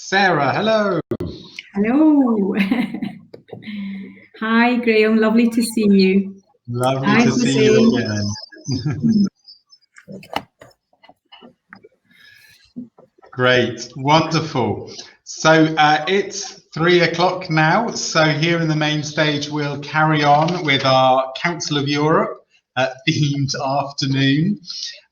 Sarah, hello. Hello. Hi, Graham. Lovely to see you. Lovely to see you again. Great, wonderful. So it's 3 o'clock now. So here in the main stage, we'll carry on with our Council of Europe themed afternoon.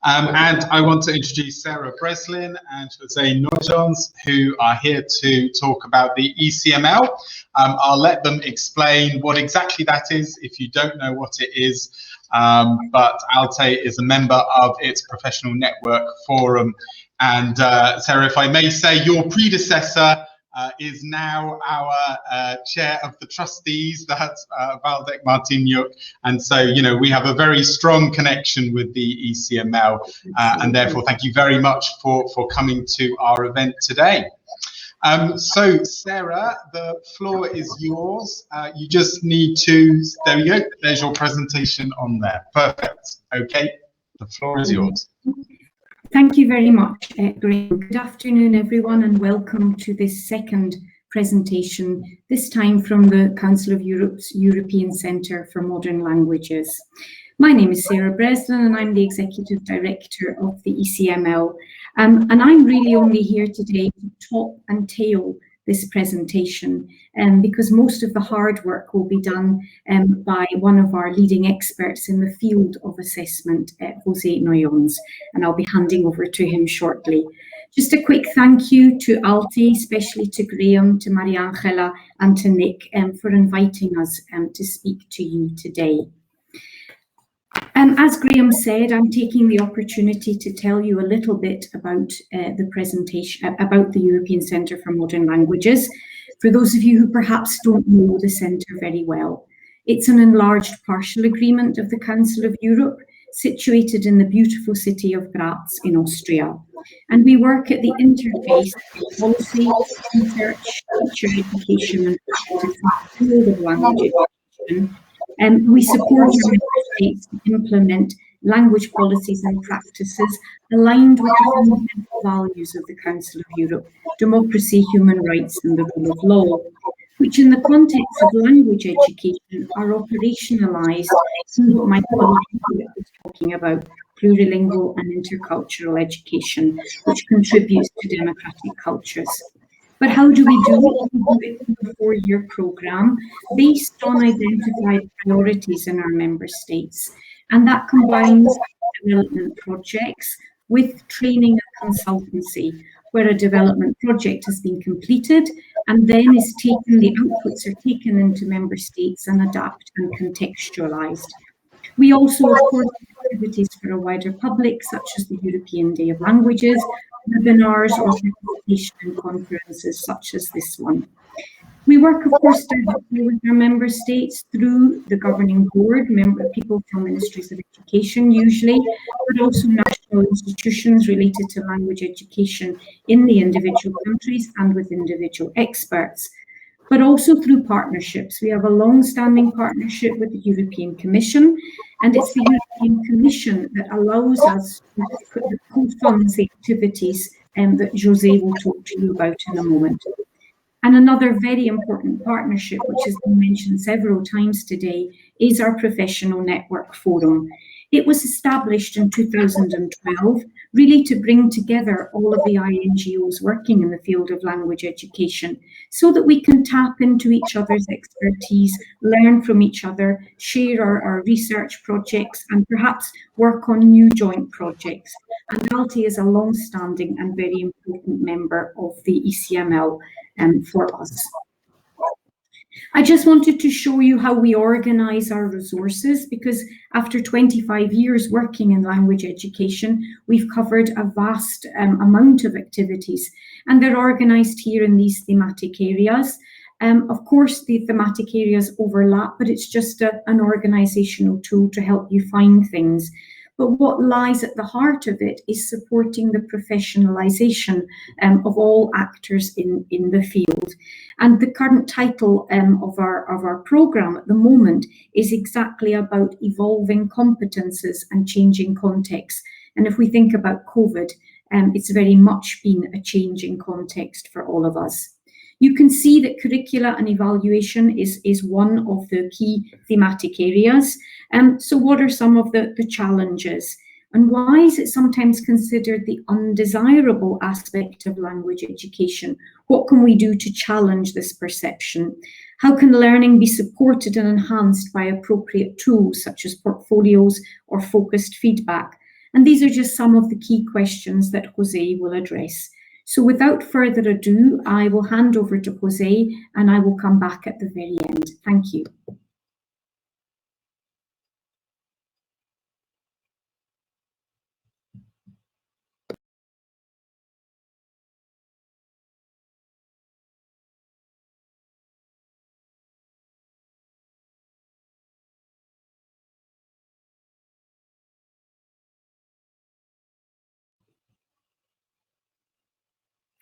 And I want to introduce Sarah Breslin and Jose Nojons, who are here to talk about the ECML. I'll let them explain what exactly that is if you don't know what it is. But Alte is a member of its professional network forum. And Sarah, if I may say, your predecessor is now our chair of the trustees, that's Valdek Martinjuk. And so, you know, we have a very strong connection with the ECML. And therefore, thank you very much for coming to our event today. So, Sarah, the floor is yours. You just need to, there we go, there's your presentation on there. Perfect. Okay, the floor is yours. Thank you very much, Graham. Good afternoon, everyone, and welcome to this second presentation, this time from the Council of Europe's European Centre for Modern Languages. My name is Sarah Breslin, and I'm the Executive Director of the ECML. And I'm really only here today to top and tail this presentation, because most of the hard work will be done by one of our leading experts in the field of assessment, Jose Nojons, and I'll be handing over to him shortly. Just a quick thank you to Alte, especially to Graham, to Mariangela and to Nick for inviting us to speak to you today. As Graham said, I'm taking the opportunity to tell you a little bit about the presentation, about the European Centre for Modern Languages, for those of you who perhaps don't know the Centre very well. It's an enlarged partial agreement of the Council of Europe, situated in the beautiful city of Graz in Austria. And we work at the interface of policy, research, teacher education and practice in the field of language education. We support member states to implement language policies and practices aligned with the fundamental values of the Council of Europe, democracy, human rights and the rule of law, which in the context of language education are operationalised in what my colleague was talking about, plurilingual and intercultural education, which contributes to democratic cultures. But how do we do it? We do it in a 4-year programme based on identified priorities in our member states. And that combines development projects with training and consultancy, where a development project has been completed and then is taken, the outputs are taken into member states and adapted and contextualised. We also, of course, have activities for a wider public, such as the European Day of Languages, webinars or participation in conferences such as this one. We work, of course, directly with our member states through the governing board, people from ministries of education usually, but also national institutions related to language education in the individual countries and with individual experts. But also through partnerships. We have a long-standing partnership with the European Commission, and it's the European Commission that allows us to co-fund the activities that Jose will talk to you about in a moment. And another very important partnership, which has been mentioned several times today, is our professional network forum. It was established in 2012, really to bring together all of the INGOs working in the field of language education so that we can tap into each other's expertise, learn from each other, share our research projects and perhaps work on new joint projects. And Alte is a long-standing and very important member of the ECML for us. I just wanted to show you how we organise our resources, because after 25 years working in language education, we've covered a vast amount of activities, and they're organised here in these thematic areas. Of course, the thematic areas overlap, but it's just an organisational tool to help you find things. But what lies at the heart of it is supporting the professionalisation of all actors in the field. And the current title of our programme at the moment is exactly about evolving competences and changing contexts. And if we think about COVID, it's very much been a changing context for all of us. You can see that curricula and evaluation is one of the key thematic areas. So what are some of the challenges? And why is it sometimes considered the undesirable aspect of language education? What can we do to challenge this perception? How can learning be supported and enhanced by appropriate tools such as portfolios or focused feedback? And these are just some of the key questions that Jose will address. So without further ado, I will hand over to Jose and I will come back at the very end. Thank you.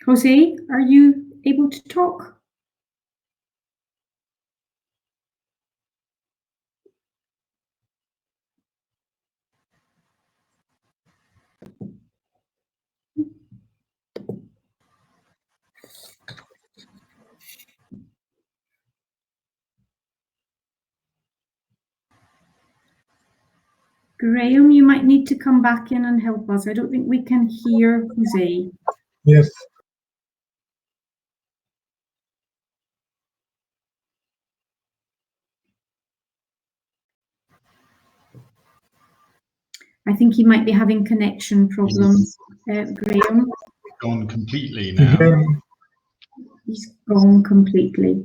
Jose, are you able to talk? Graham, you might need to come back in and help us. I don't think we can hear Jose. Yes. I think he might be having connection problems, Graham. Gone completely now. He's gone completely.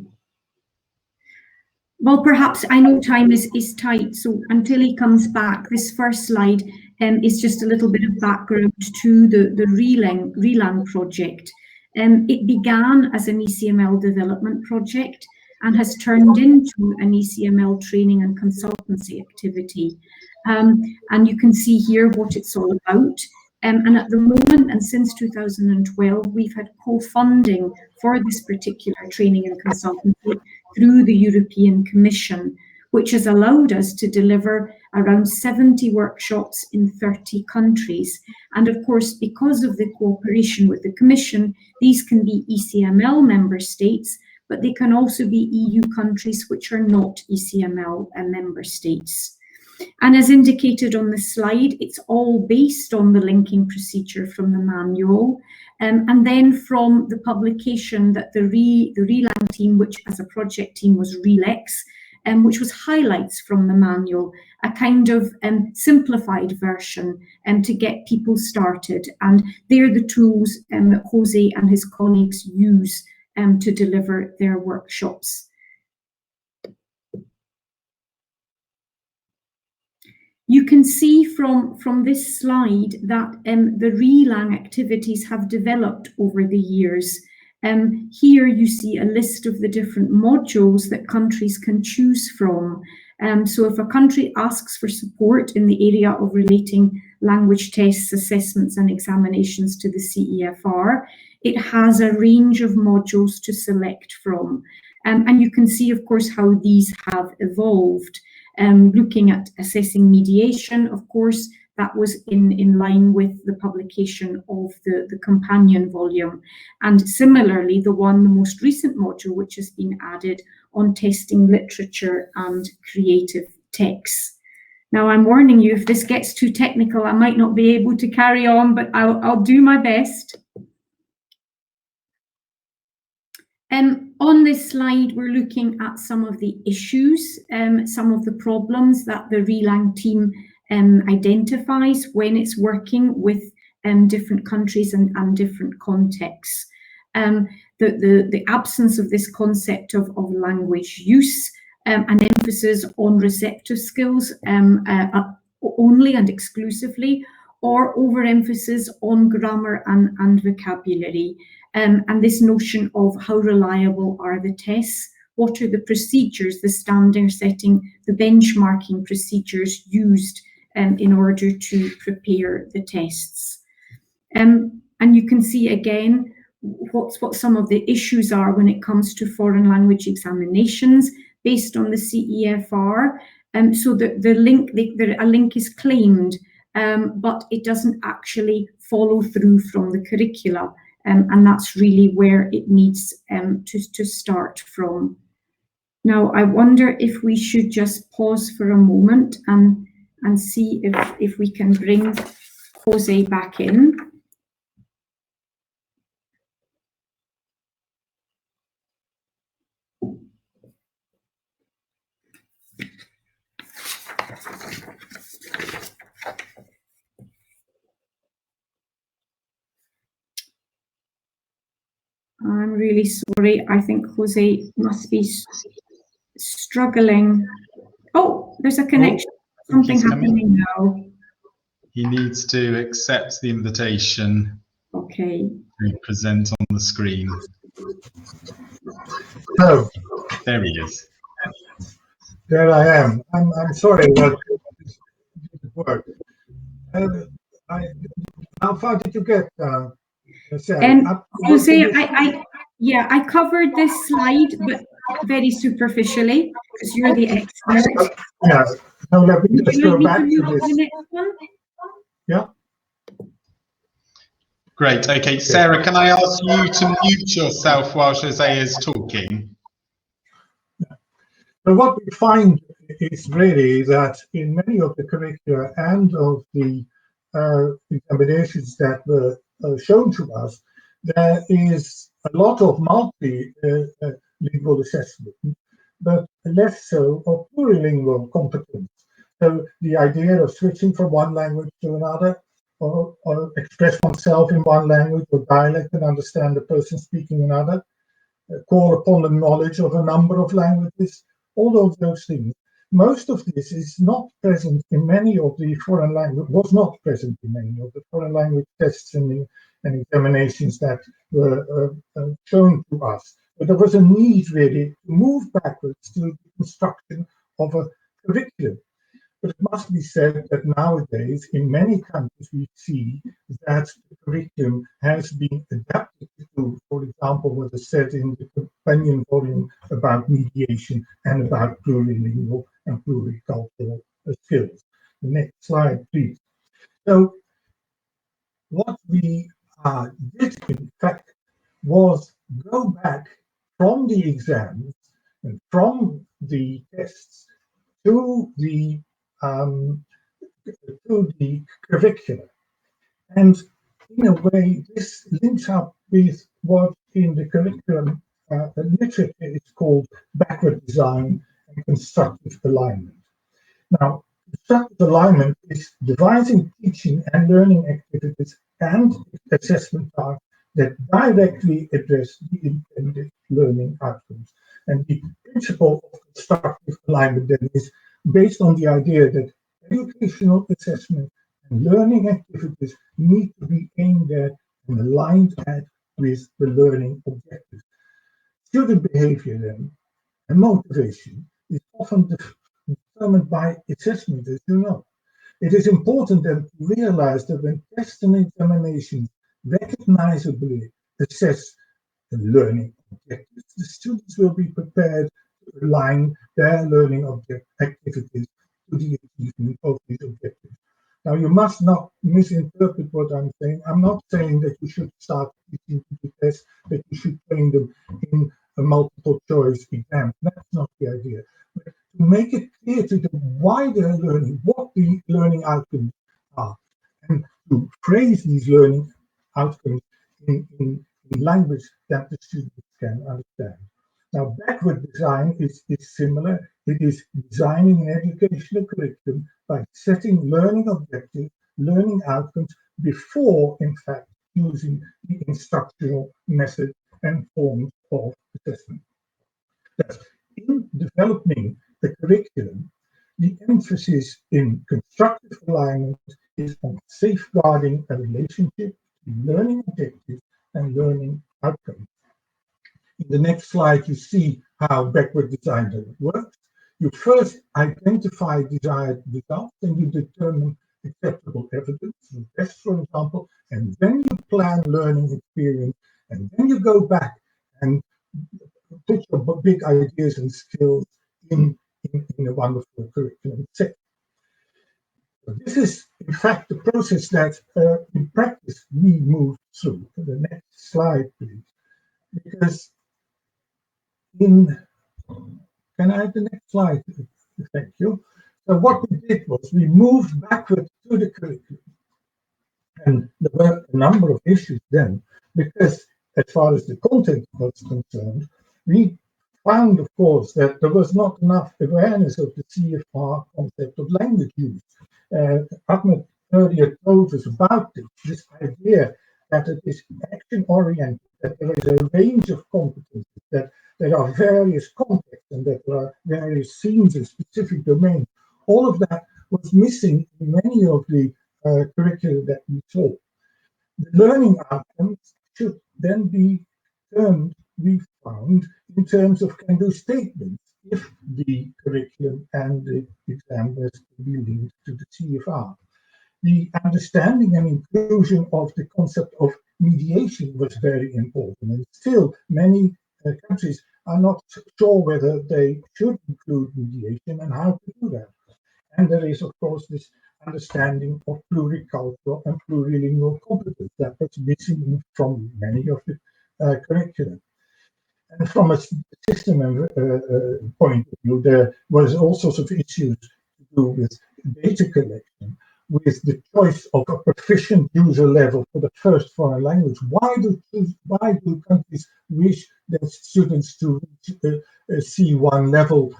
Well, perhaps I know time is tight, so until he comes back, this first slide is just a little bit of background to the ReLang project. It began as an ECML development project and has turned into an ECML training and consultancy activity. And you can see here what it's all about. And at the moment, and since 2012, we've had co-funding for this particular training and consultancy through the European Commission, which has allowed us to deliver around 70 workshops in 30 countries. And of course, because of the cooperation with the Commission, these can be ECML member states, but they can also be EU countries which are not ECML member states. And as indicated on the slide, it's all based on the linking procedure from the manual. And then from the publication that the ReLang team, which as a project team was ReLex, which was highlights from the manual, a kind of simplified version to get people started. And they're the tools that Jose and his colleagues use to deliver their workshops. You can see from this slide that the ReLang activities have developed over the years. Here you see a list of the different modules that countries can choose from. So if a country asks for support in the area of relating language tests, assessments and examinations to the CEFR, it has a range of modules to select from. And you can see, of course, how these have evolved. Looking at assessing mediation, of course, that was in line with the publication of the companion volume. And similarly, the most recent module, which has been added on testing literature and creative texts. Now, I'm warning you, if this gets too technical, I might not be able to carry on, but I'll do my best. On this slide, we're looking at some of the issues, some of the problems that the ReLang team identifies when it's working with different countries and different contexts. The absence of this concept of language use, an emphasis on receptive skills only and exclusively, or overemphasis on grammar and vocabulary. And this notion of how reliable are the tests, what are the procedures, the standard setting, the benchmarking procedures used in order to prepare the tests. And you can see again what some of the issues are when it comes to foreign language examinations based on the CEFR. So a link is claimed, but it doesn't actually follow through from the curricula, and that's really where it needs to start from. Now, I wonder if we should just pause for a moment and see if we can bring Jose back in. I'm really sorry. I think Jose must be struggling. Oh, there's a connection. Something happening now. He needs to accept the invitation. Okay. To present on the screen. Oh, there he is. There I am. I'm sorry that it didn't work. How far did you get, Sarah? Jose, I covered this slide, but very superficially, because you're the expert. Yeah. So let me just go back to move on this. to the next one? Yeah. Great. Okay, Sarah, can I ask you to mute yourself while Jose is talking? So what we find is really that in many of the curricula and of the examinations that were shown to us, there is a lot of multilingual assessment, but less so of plurilingual competence. So the idea of switching from one language to another, or express oneself in one language or dialect and understand the person speaking another, call upon the knowledge of a number of languages, all of those things. Most of this is not present in many of the foreign language, was not present in many of the foreign language tests and examinations that were shown to us. But there was a need really to move backwards to the construction of a curriculum. But it must be said that nowadays, in many countries, we see that the curriculum has been adapted to, for example, what is said in the companion volume about mediation and about plurilingual and pluricultural skills. The next slide, please. So, what we did, in fact, was go back from the exams and from the tests to the curriculum. And in a way, this links up with what in the curriculum literature is called backward design and constructive alignment. Now, constructive alignment is devising teaching and learning activities and assessment tasks that directly address the intended learning outcomes. And the principle of constructive alignment then is based on the idea that educational assessment and learning activities need to be aimed at and aligned at with the learning objectives. Student behavior then and motivation is often determined by assessment, as you know. It is important then to realize that when tests and examinations recognizably assess the learning objectives, the students will be prepared to align their learning activities to the achievement of these objectives. Now, you must not misinterpret what I'm saying. I'm not saying that you should start teaching to the test, that you should train them in a multiple choice exam. That's not the idea. But to make it clear to them why they're learning, what the learning outcomes are, and to phrase these learning outcomes in language that the students can understand. Now, backward design is similar. It is designing an educational curriculum by setting learning objectives, learning outcomes before, in fact, using the instructional method and forms of assessment. Thus, in developing the curriculum, the emphasis in constructive alignment is on safeguarding a relationship between learning objectives and learning outcomes. In the next slide, you see how backward design works. You first identify desired results and you determine acceptable evidence, tests, for example, and then you plan learning experience, and then you go back and put your big ideas and skills in a wonderful curriculum set. This is, in fact, the process that, in practice, we moved through. The next slide, please. Because can I have the next slide? Thank you. So what we did was we moved backward to the curriculum. And there were a number of issues then, because as far as the content was concerned, we found, of course, that there was not enough awareness of the CFR concept of language use. Ahmed earlier told us about this idea that it is action-oriented, that there is a range of competencies, that there are various contexts, and that there are various themes in specific domains. All of that was missing in many of the curricula that we saw. The learning outcomes should then be termed, we found, in terms of can-do statements if the curriculum and the exam was to be linked to the CFR. The understanding and inclusion of the concept of mediation was very important, and still many countries are not sure whether they should include mediation and how to do that. And there is, of course, this understanding of pluricultural and plurilingual competence that was missing from many of the curricula. And from a system point of view, there was all sorts of issues to do with data collection, with the choice of a proficient user level for the first foreign language. Why do countries wish their students to reach a C1 level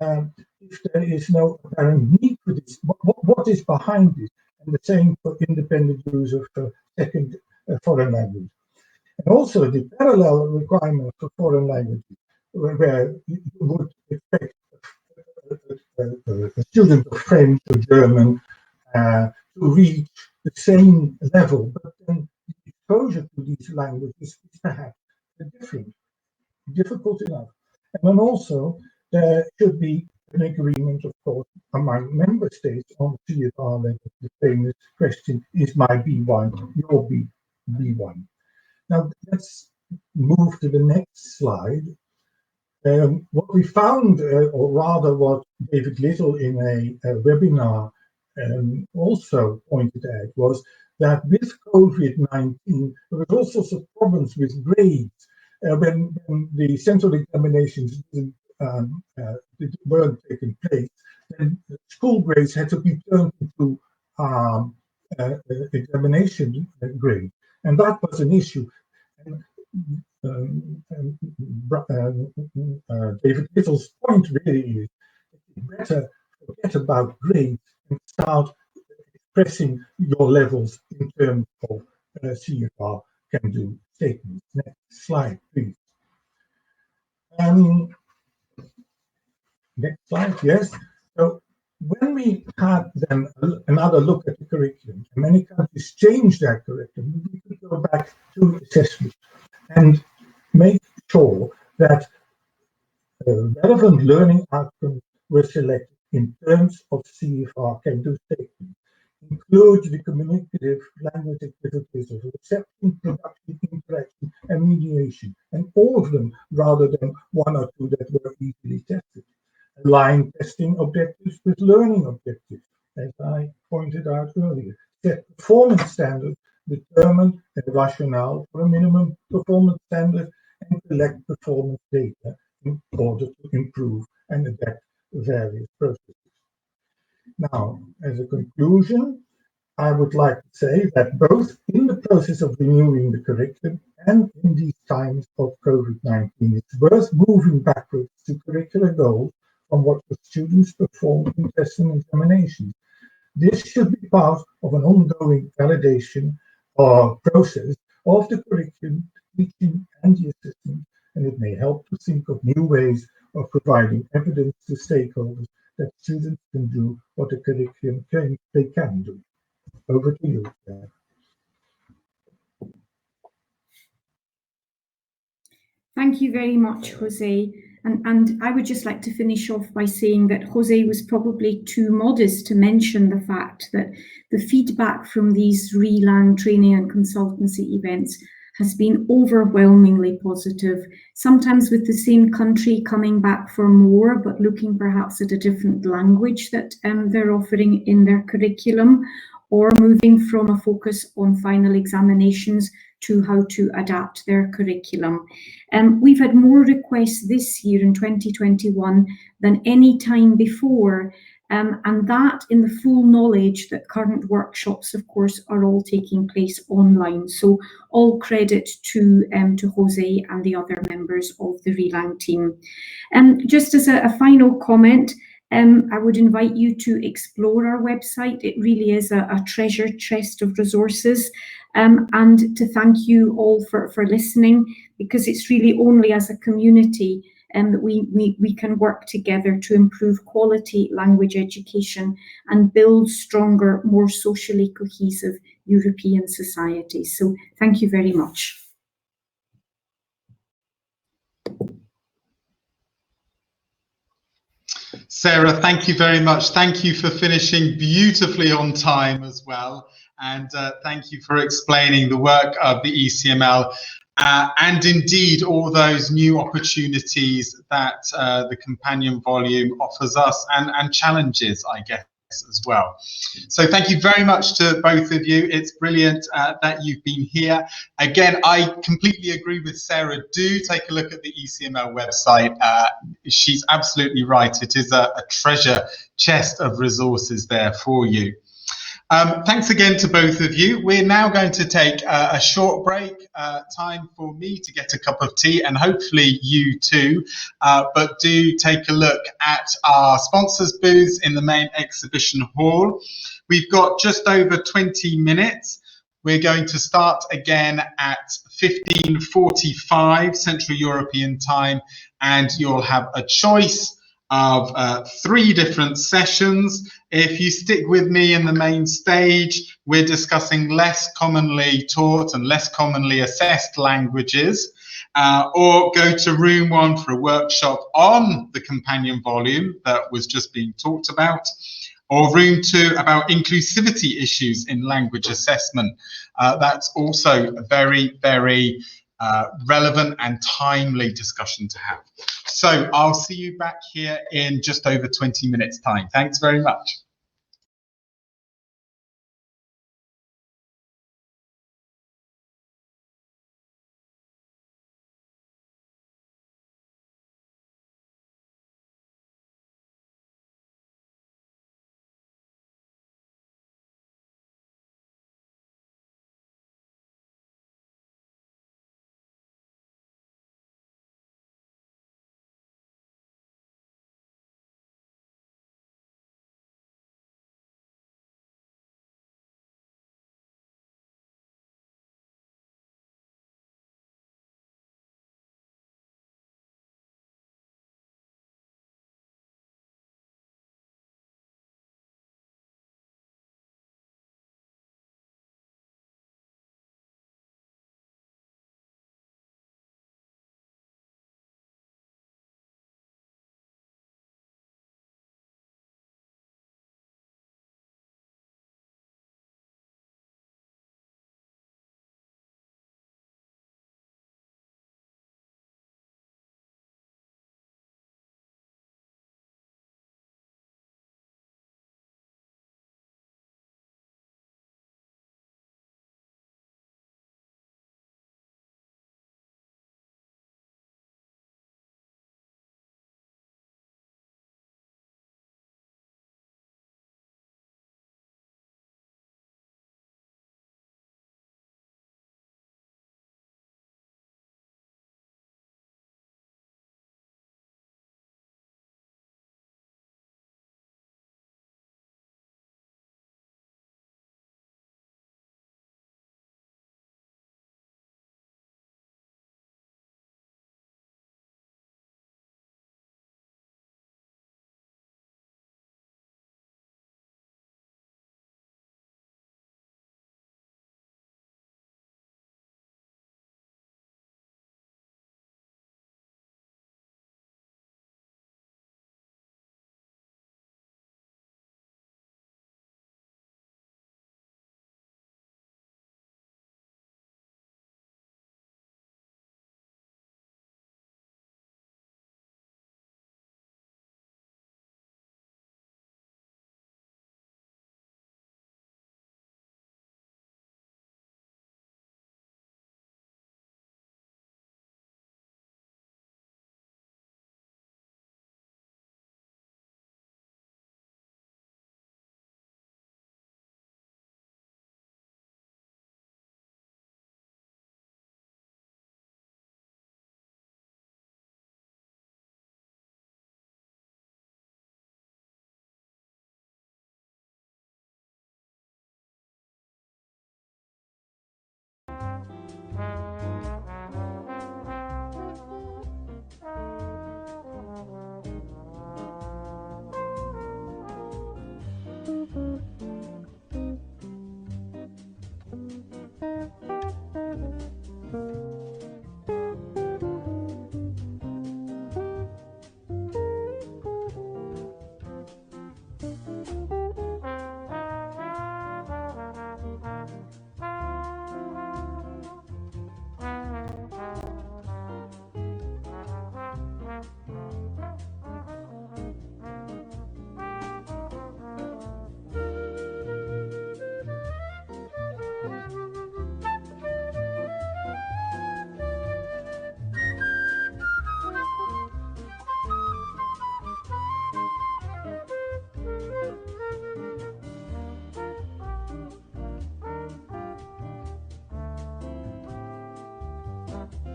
if there is no apparent need for this? What is behind it? And the same for independent use of second foreign language. And also the parallel requirement for foreign languages, where you would expect a student of French or German to reach the same level, but then the exposure to these languages is perhaps difficult enough. And then also there should be an agreement, of course, among member states on CFR level. The famous question, is my B1 your B1? Now let's move to the next slide. What we found, or rather what David Little in a webinar also pointed out, was that with COVID-19, there was all sorts of problems with grades. When the central examinations weren't taking place, then school grades had to be turned into examination grade. And that was an issue. David Little's point really is better forget about grades and start expressing your levels in terms of CFR can-do statements. Next slide, please. Next slide, yes. So when we had then another look at the curriculum, and many countries changed their curriculum, we could go back to assessment and make sure that relevant learning outcomes were selected in terms of CFR can-do statements, include the communicative language activities of reception, production, interaction, and mediation, and all of them rather than one or two that were easily tested. Align testing objectives with learning objectives, as I pointed out earlier. Set performance standards, determine a rationale for a minimum performance standard, and collect performance data in order to improve and adapt various processes. Now, as a conclusion, I would like to say that both in the process of renewing the curriculum and in these times of COVID-19, it's worth moving backwards to curricular goals from what the students perform in tests and examinations. This should be part of an ongoing validation or process of the curriculum, teaching, and the assessment, and it may help to think of new ways of providing evidence to stakeholders that students can do what the curriculum they can do. Over to you, Claire. Thank you very much, Jose. And I would just like to finish off by saying that Jose was probably too modest to mention the fact that the feedback from these relearn training and consultancy events has been overwhelmingly positive, sometimes with the same country coming back for more, but looking perhaps at a different language that they're offering in their curriculum, or moving from a focus on final examinations to how to adapt their curriculum. We've had more requests this year in 2021 than any time before, and that in the full knowledge that current workshops, of course, are all taking place online. So all credit to Jose and the other members of the Relang team. Just as a final comment, I would invite you to explore our website. It really is a treasure chest of resources. And to thank you all for listening, because it's really only as a community that we can work together to improve quality language education and build stronger, more socially cohesive European societies. So thank you very much. Sarah, thank you very much. Thank you for finishing beautifully on time as well. And thank you for explaining the work of the ECML and indeed all those new opportunities that the companion volume offers us, and challenges, I guess, as well. So thank you very much to both of you. It's brilliant that you've been here. Again, I completely agree with Sarah. Do take a look at the ECML website. She's absolutely right. It is a treasure chest of resources there for you. Thanks again to both of you. We're now going to take a short break, time for me to get a cup of tea, and hopefully you too. But do take a look at our sponsors' booths in the main exhibition hall. We've got just over 20 minutes. We're going to start again at 15:45 Central European time, and you'll have a choice of 3 different sessions. If you stick with me in the main stage, we're discussing less commonly taught and less commonly assessed languages, or go to room 1 for a workshop on the companion volume that was just being talked about, or room 2 about inclusivity issues in language assessment. That's also a very, very relevant and timely discussion to have. So I'll see you back here in just over 20 minutes time. Thanks very much.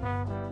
you.